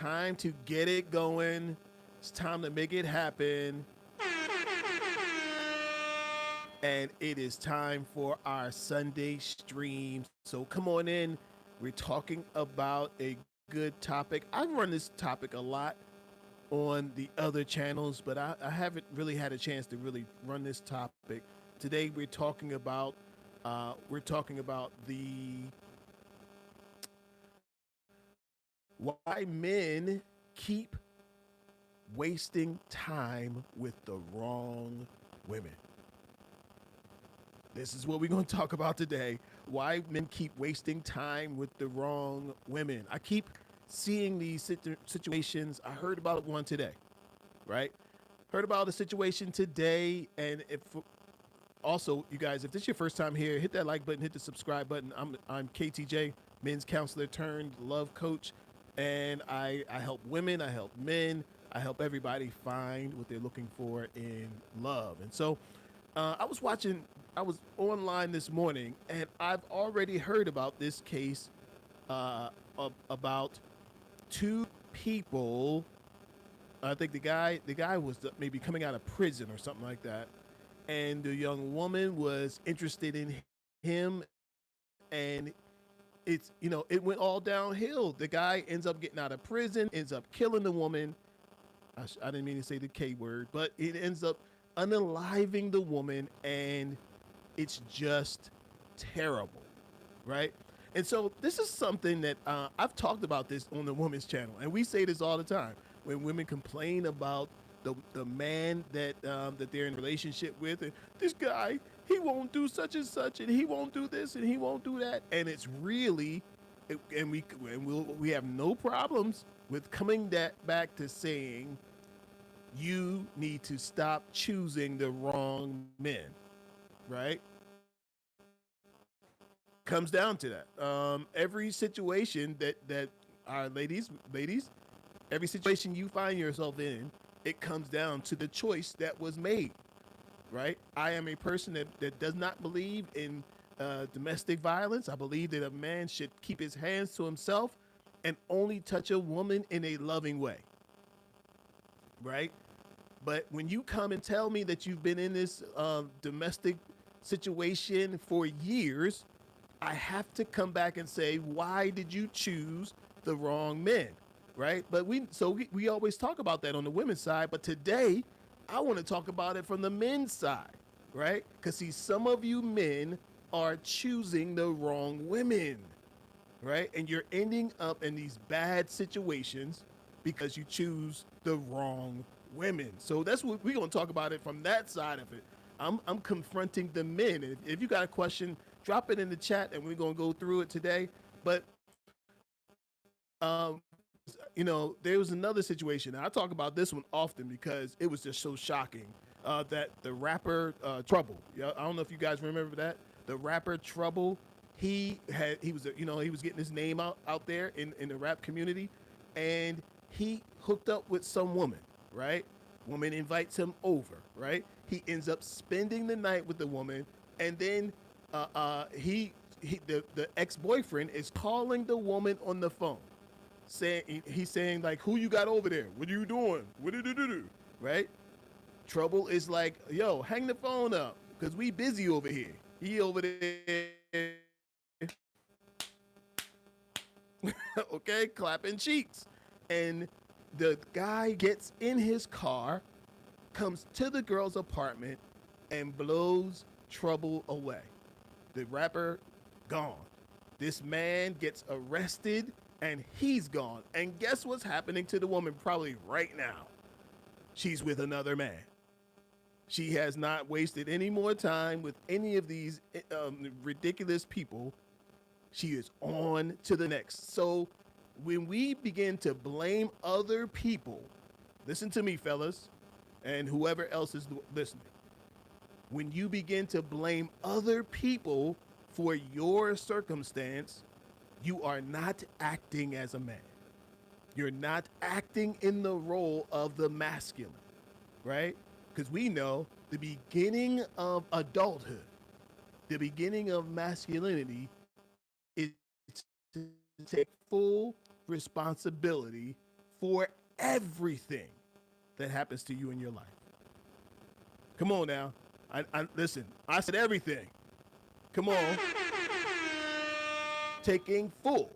time to get it going. It's time to make it happen. And it is time for our Sunday stream. So come on in. We're talking about a good topic. I run this topic a lot on the other channels, but I haven't really had a chance to really run this topic. Today we're talking about the why men keep wasting time with the wrong women. This is what we're going to talk about today. Why men keep wasting time with the wrong women. I keep seeing these situations. I heard about one today, right? Heard about a situation today. And if also, you guys, if this is your first time here, hit that like button, hit the subscribe button. I'm KTJ, men's counselor turned love coach. And I help women, I help men, I help everybody find what they're looking for in love. And so I was online this morning, and I've already heard about this case about two people. I think the guy was maybe coming out of prison or something like that, and the young woman was interested in him, and it went all downhill. The guy ends up getting out of prison, ends up killing the woman. I didn't mean to say the K word, but it ends up unaliving the woman, and it's just terrible, right? And so this is something that I've talked about this on the women's channel, and we say this all the time when women complain about the man that they're in a relationship with, and this guy, he won't do such and such, and he won't do this, and he won't do that, and it's really, and we have no problems with coming back to saying you need to stop choosing the wrong men, right? Comes down to that. Every situation that our ladies, every situation you find yourself in, it comes down to the choice that was made, right? I am a person that does not believe in domestic violence. I believe that a man should keep his hands to himself and only touch a woman in a loving way, right? But when you come and tell me that you've been in this domestic situation for years, I have to come back and say, why did you choose the wrong men, right? But we always talk about that on the women's side, but today I want to talk about it from the men's side, right? Because see, some of you men are choosing the wrong women, right? And you're ending up in these bad situations because you choose the wrong women. So that's what we're going to talk about it from that side of it. I'm confronting the men. And if you got a question, drop it in the chat and we're going to go through it today. But, there was another situation. And I talk about this one often because it was just so shocking that the rapper Trouble, I don't know if you guys remember that. The rapper Trouble, he was getting his name out there in the rap community, and he hooked up with some woman, right? Woman invites him over, right? He ends up spending the night with the woman, and then the ex-boyfriend is calling the woman on the phone, he's saying like, who you got over there? What are you doing? What did you do? Right? Trouble is like, yo, hang the phone up because we busy over here. He over there, okay, clapping cheeks. And the guy gets in his car, comes to the girl's apartment, and blows Trouble away. The rapper gone. This man gets arrested, and he's gone. And guess what's happening to the woman probably right now? She's with another man. She has not wasted any more time with any of these ridiculous people. She is on to the next. So when we begin to blame other people, listen to me, fellas, and whoever else is listening. When you begin to blame other people for your circumstance, you are not acting as a man. You're not acting in the role of the masculine, right? Because we know the beginning of adulthood, the beginning of masculinity is to take full responsibility for everything that happens to you in your life. Come on now. I listen, I said everything. Come on. Taking full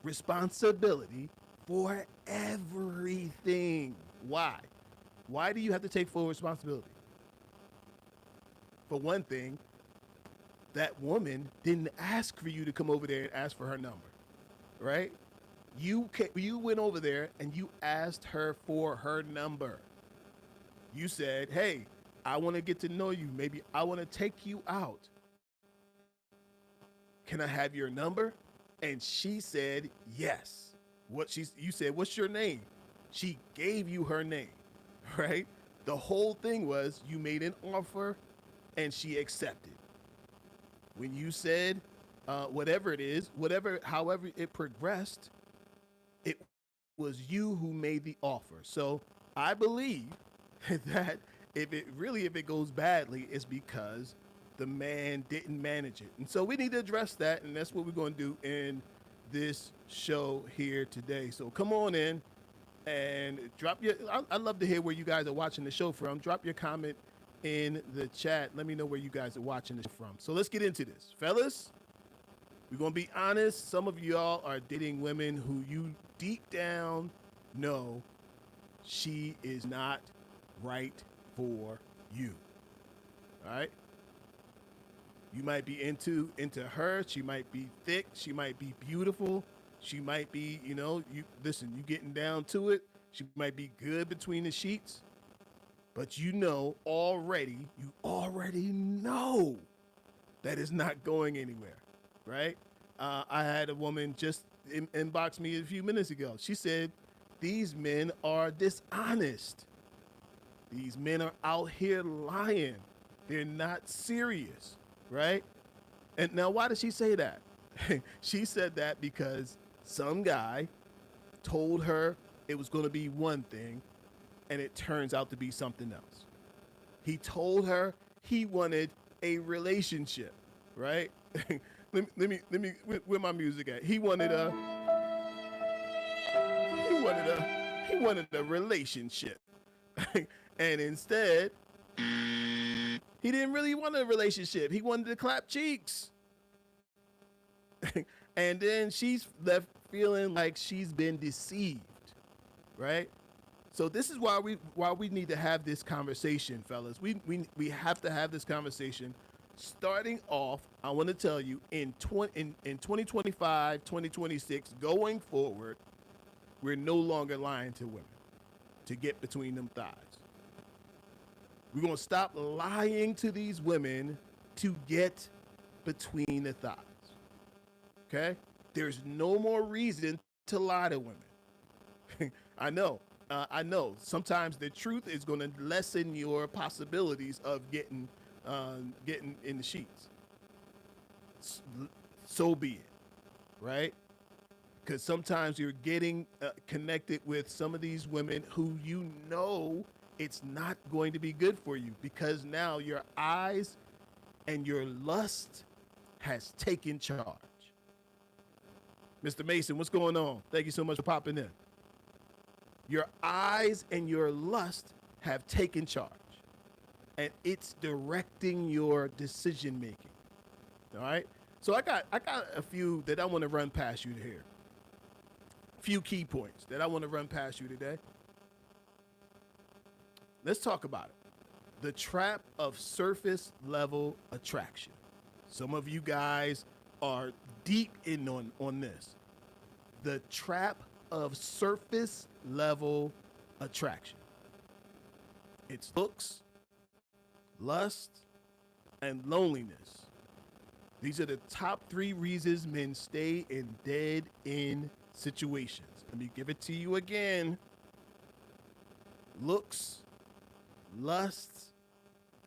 responsibility for everything. Why? Why do you have to take full responsibility? For one thing, that woman didn't ask for you to come over there and ask for her number, right? You went over there and you asked her for her number. You said, "Hey, I want to get to know you. Maybe I want to take you out. Can I have your number?" And she said, "Yes." You said, "What's your name?" She gave you her name, right? The whole thing was you made an offer and she accepted. When you said whatever it is, however it progressed, it was you who made the offer. So I believe that if it goes badly, it's because the man didn't manage it. And so we need to address that, and that's what we're going to do in this show here today. So come on in and drop your, I'd love to hear where you guys are watching the show from. Drop your comment in the chat. Let me know where you guys are watching this from. So let's get into this. Fellas, we're going to be honest. Some of y'all are dating women who you deep down know she is not right for you. All right? You might be into her. She might be thick. She might be beautiful. She might be, you getting down to it. She might be good between the sheets. But you already know that it's not going anywhere, right? I had a woman just inbox me a few minutes ago. She said, "These men are dishonest. These men are out here lying. They're not serious." Right? And now, why did she say that? She said that because some guy told her it was going to be one thing, and it turns out to be something else. He told her he wanted a relationship, right? let me, where my music at? He wanted a relationship. And instead, he didn't really want a relationship. He wanted to clap cheeks. And then she's left feeling like she's been deceived, right? So this is why we need to have this conversation, fellas. We have to have this conversation. Starting off, I want to tell you, in 2025, 2026, going forward, we're no longer lying to women to get between them thighs. We're going to stop lying to these women to get between the thighs. Okay? There's no more reason to lie to women. I know. Sometimes the truth is going to lessen your possibilities of getting in the sheets. So be it, right? Because sometimes you're getting connected with some of these women who it's not going to be good for you, because now your eyes and your lust has taken charge. Mr. Mason, what's going on? Thank you so much for popping in. Your eyes and your lust have taken charge, and it's directing your decision making. All right? So I got a few that I want to run past you here. A few key points that I want to run past you today. Let's talk about it. The trap of surface level attraction. Some of you guys are deep in on this. The trap of surface level attraction. It's looks, lust, and loneliness. These are the top 3 reasons men stay in dead-end situations. Let me give it to you again. Looks, lust,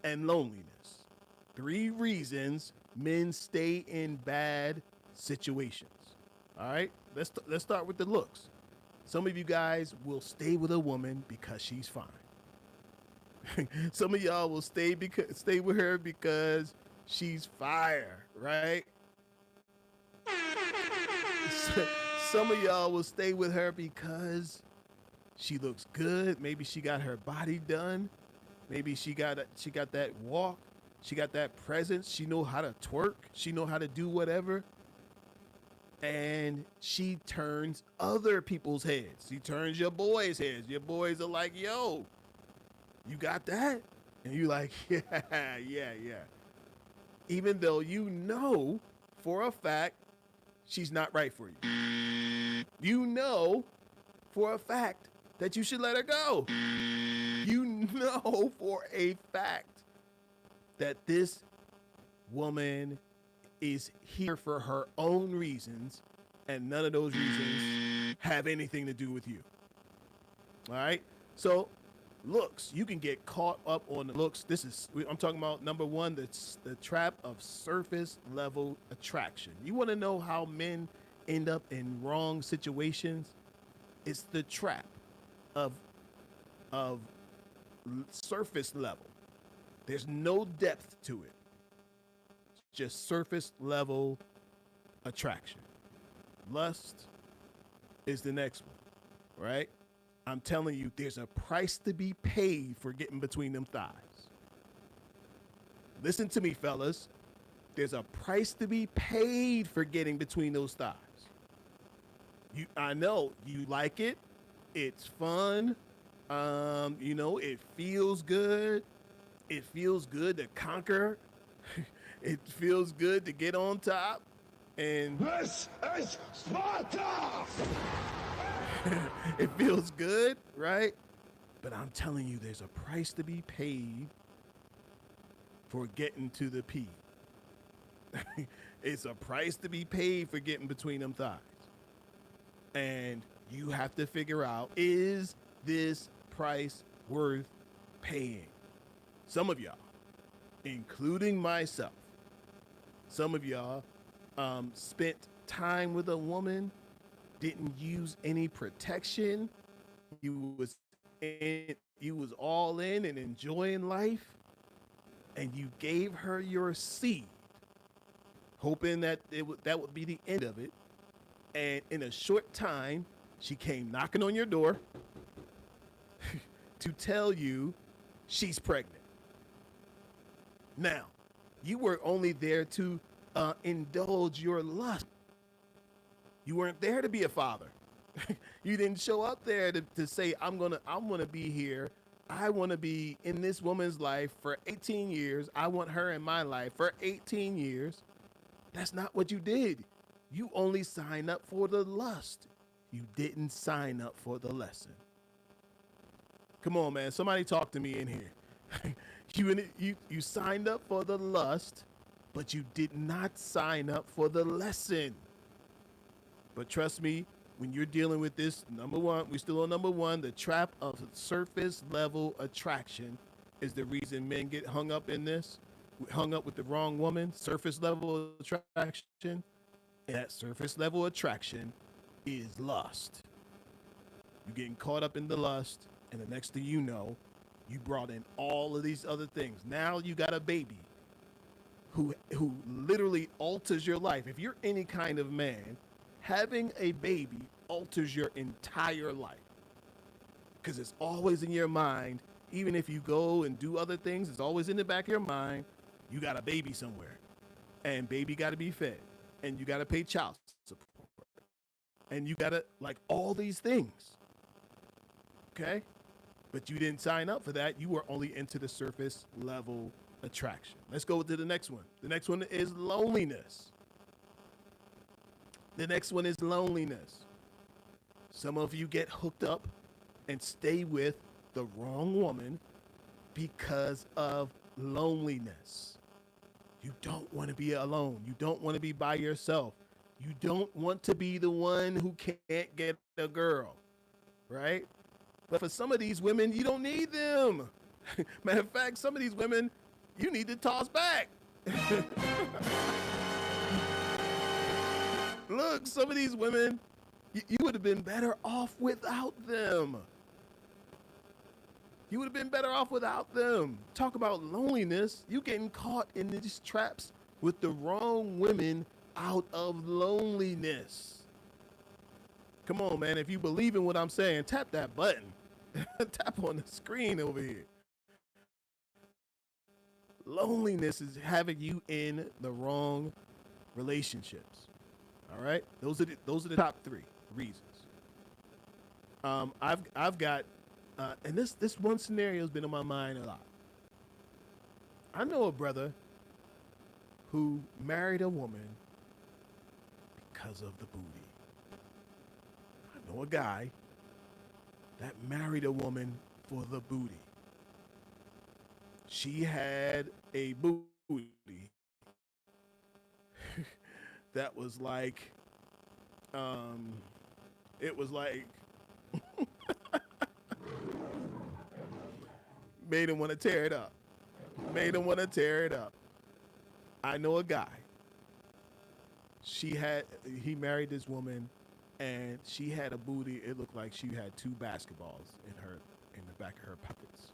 and loneliness. 3 reasons men stay in bad situations. All right, let's start with the looks. Some of you guys will stay with a woman because she's fine. Some of y'all will stay with her because she's fire, right? Some of y'all will stay with her because She looks good. Maybe she got her body done. Maybe she got that walk. She got that presence. She know how to twerk. She know how to do whatever. And she turns other people's heads. She turns your boys' heads. Your boys are like, yo, you got that? And you like, yeah, yeah, yeah. Even though you know for a fact she's not right for you. You know for a fact that you should let her go. You know for a fact that this woman is here for her own reasons, and none of those reasons have anything to do with you. All right? So, looks, you can get caught up on the looks. I'm talking about number one, the trap of surface level attraction. You want to know how men end up in wrong situations? It's the trap of surface level. There's no depth to it. It's just surface level attraction. Lust is the next one, right? I'm telling you, there's a price to be paid for getting between them thighs. Listen to me, fellas. There's a price to be paid for getting between those thighs. I know you like it. It's fun. It feels good. It feels good to conquer. It feels good to get on top. And this is Sparta! It feels good, right? But I'm telling you, there's a price to be paid for getting to the P. It's a price to be paid for getting between them thighs. And you have to figure out, is this price worth paying? Some of y'all, including myself, some of y'all spent time with a woman, didn't use any protection. You was all in and enjoying life, and you gave her your seed, hoping that that would be the end of it. And in a short time, she came knocking on your door to tell you she's pregnant. Now, you were only there to indulge your lust. You weren't there to be a father. You didn't show up there to say, I'm gonna be here. I want to be in this woman's life for 18 years. I want her in my life for 18 years. That's not what you did. You only signed up for the lust. You didn't sign up for the lesson. Come on, man. Somebody talk to me in here. You signed up for the lust, but you did not sign up for the lesson. But trust me, when you're dealing with this, number one, we're still on number one, the trap of surface level attraction is the reason men get hung up in this, hung up with the wrong woman. Surface level attraction. And that surface level attraction is lust. You're getting caught up in the lust, and the next thing you know, you brought in all of these other things. Now you got a baby who literally alters your life. If you're any kind of man, having a baby alters your entire life, because it's always in your mind. Even if you go and do other things, it's always in the back of your mind. You got a baby somewhere, and baby got to be fed, and you got to pay child support, and you got to, like, all these things. Okay? But you didn't sign up for that. You were only into the surface level attraction. Let's go to the next one. The next one is loneliness. The next one is loneliness. Some of you get hooked up and stay with the wrong woman because of loneliness. You don't want to be alone. You don't want to be by yourself. You don't want to be the one who can't get a girl, right? But for some of these women, you don't need them. Matter of fact, some of these women, you need to toss back. Look, some of these women, you would have been better off without them. You would have been better off without them. Talk about loneliness. You getting caught in these traps with the wrong women out of loneliness. Come on, man. If you believe in what I'm saying, tap that button. Tap on the screen over here. Loneliness is having you in the wrong relationships. All right, those are the top three reasons. I've got, and this one scenario has been on my mind a lot. I know a brother who married a woman because of the booty. I know a guy that married a woman for the booty. She had a booty that was like, it was like, made him want to tear it up. Made him want to tear it up. I know a guy. He married this woman, and she had a booty. It looked like she had two basketballs in the back of her pockets.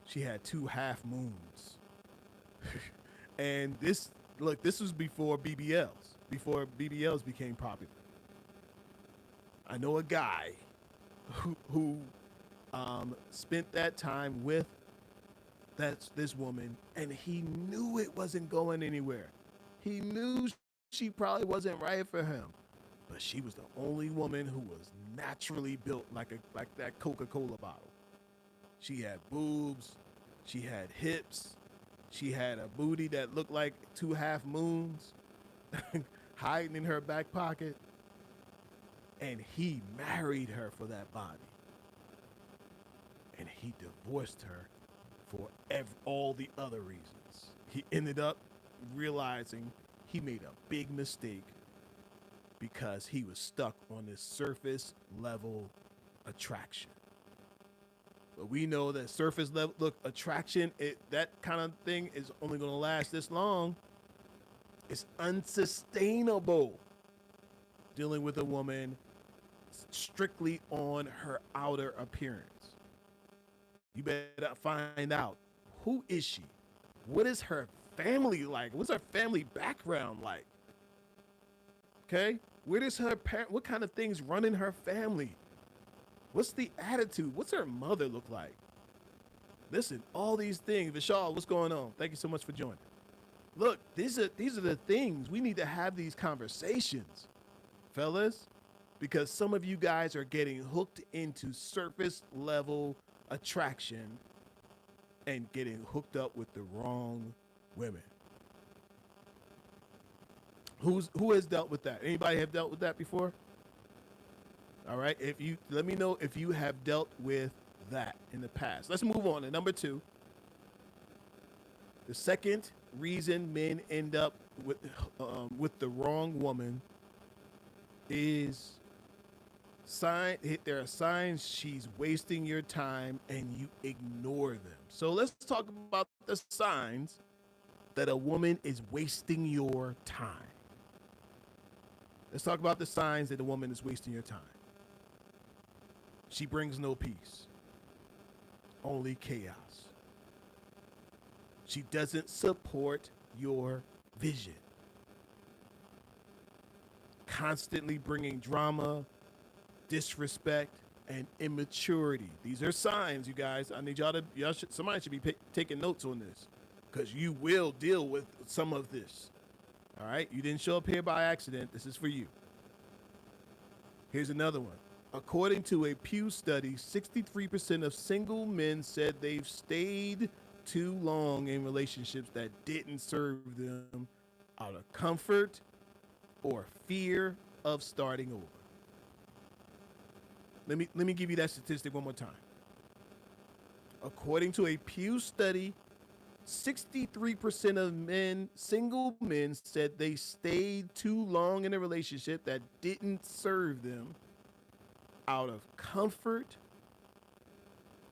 She had two half moons. And this was before BBLs became popular. I know a guy who spent that time with this woman, and he knew it wasn't going anywhere. He knew she probably wasn't right for him, but she was the only woman who was naturally built like that Coca-Cola bottle. She had boobs, she had hips, she had a booty that looked like two half moons hiding in her back pocket, and he married her for that body. And he divorced her for all the other reasons. He ended up realizing he made a big mistake because he was stuck on this surface level attraction. But we know that surface level attraction, that kind of thing is only going to last this long. It's unsustainable dealing with a woman strictly on her outer appearance. You better find out, who is she? What is her family like? What's her family background like? Okay? Where does what kind of things run in her family? What's the attitude? What's her mother look like? Listen, all these things. Vishal, what's going on? Thank you so much for joining. Look, these are the things. We need to have these conversations, fellas, because some of you guys are getting hooked into surface level attraction and getting hooked up with the wrong women. Who has dealt with that? Anybody have dealt with that before? All right. Let me know if you have dealt with that in the past. Let's move on to number 2. The second reason men end up with the wrong woman is there are signs she's wasting your time and you ignore them. So let's talk about the signs that a woman is wasting your time. Let's talk about the signs that a woman is wasting your time. She brings no peace, only chaos. She doesn't support your vision. Constantly bringing drama, disrespect, and immaturity. These are signs, you guys. I need somebody should be taking notes on this, because you will deal with some of this. All right? You didn't show up here by accident. This is for you. Here's another one. According to a Pew study, 63% of single men said they've stayed too long in relationships that didn't serve them out of comfort or fear of starting over. Let me give you that statistic one more time. According to a Pew study, 63% of single men said they stayed too long in a relationship that didn't serve them out of comfort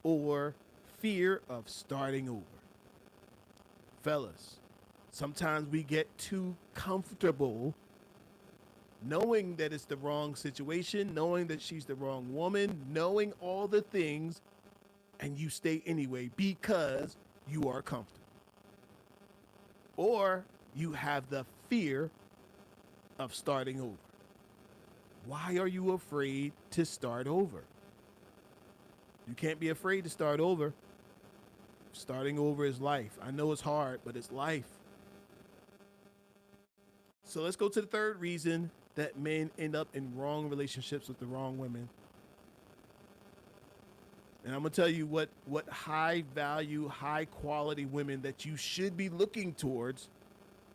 or fear of starting over. Fellas, sometimes we get too comfortable knowing that it's the wrong situation, knowing that she's the wrong woman, knowing all the things, and you stay anyway because you are comfortable. Or you have the fear of starting over. Why are you afraid to start over? You can't be afraid to start over. Starting over is life. I know it's hard, but it's life. So let's go to the third reason that men end up in wrong relationships with the wrong women. And I'm gonna tell you what high value, high quality women that you should be looking towards.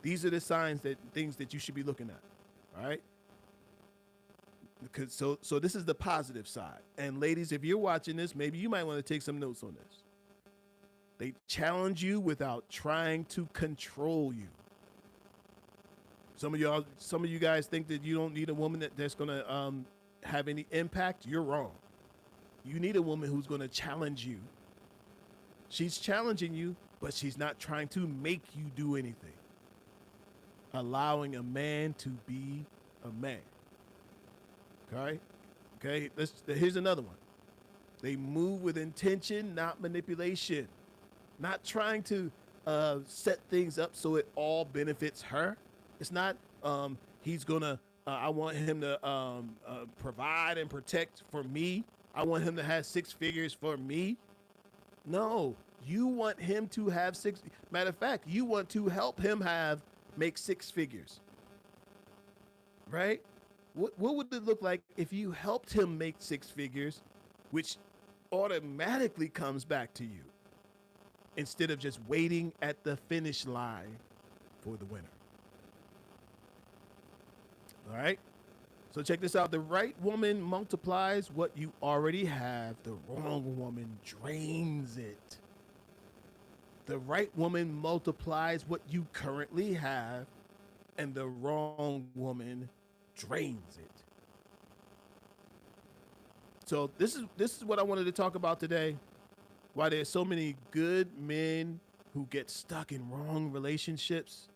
These are the signs that things that you should be looking at. All right. Because so this is the positive side. And ladies, if you're watching this, maybe you might want to take some notes on this. They challenge you without trying to control you. Some of you guys think that you don't need a woman that's gonna have any impact. You're wrong. You need a woman who's gonna challenge you. She's challenging you, but she's not trying to make you do anything. Allowing a man to be a man. Okay? Okay, here's another one. They move with intention, not manipulation. Not trying to set things up so it all benefits her. It's not he's gonna. I want him to provide and protect for me. I want him to have six figures for me. No, you want him to have six. Matter of fact, you want to help him make six figures. Right? What would it look like if you helped him make six figures, which automatically comes back to you, instead of just waiting at the finish line for the winner? All right. So check this out. The right woman multiplies what you already have. The wrong woman drains it. The right woman multiplies what you currently have, and the wrong woman drains it. So this is what I wanted to talk about today. Why there's so many good men who get stuck in wrong relationships.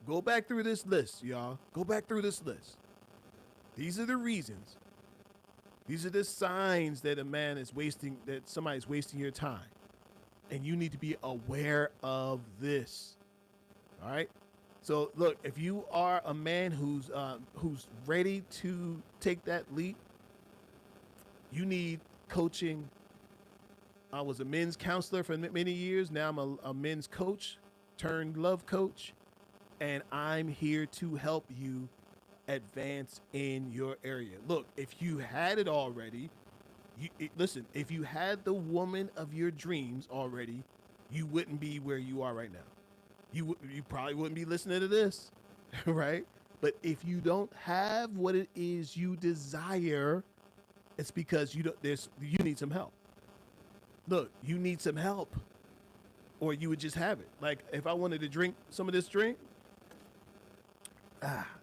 Go back through this list, y'all. Go back through this list. These are the reasons. These are the signs that that somebody's wasting your time. And you need to be aware of this. All right? So look, if you are a man who's ready to take that leap, you need coaching. I was a men's counselor for many years. Now I'm a men's coach turned love coach. And I'm here to help you advance in your area. Look, if you had it already, listen, if you had the woman of your dreams already, you wouldn't be where you are right now. You probably wouldn't be listening to this, right? But if you don't have what it is you desire, it's because you need some help. Look, you need some help, or you would just have it. Like if I wanted to drink some of this drink,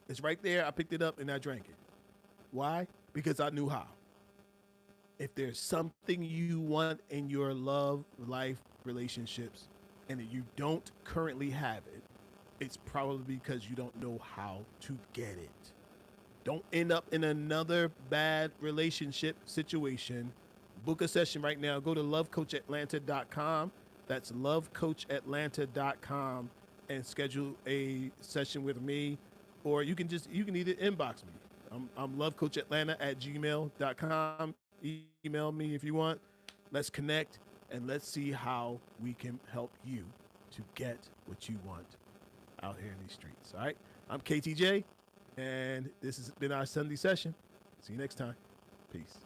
it's right there. I picked it up and I drank it. Why? Because I knew how. If there's something you want in your love, life, relationships, and you don't currently have it, it's probably because you don't know how to get it. Don't end up in another bad relationship situation. Book a session right now. Go to lovecoachatlanta.com. That's lovecoachatlanta.com and schedule a session with me. Or you can either inbox me. I'm lovecoachatlanta@gmail.com. Email me if you want. Let's connect and let's see how we can help you to get what you want out here in these streets. All right. I'm KTJ, and this has been our Sunday session. See you next time. Peace.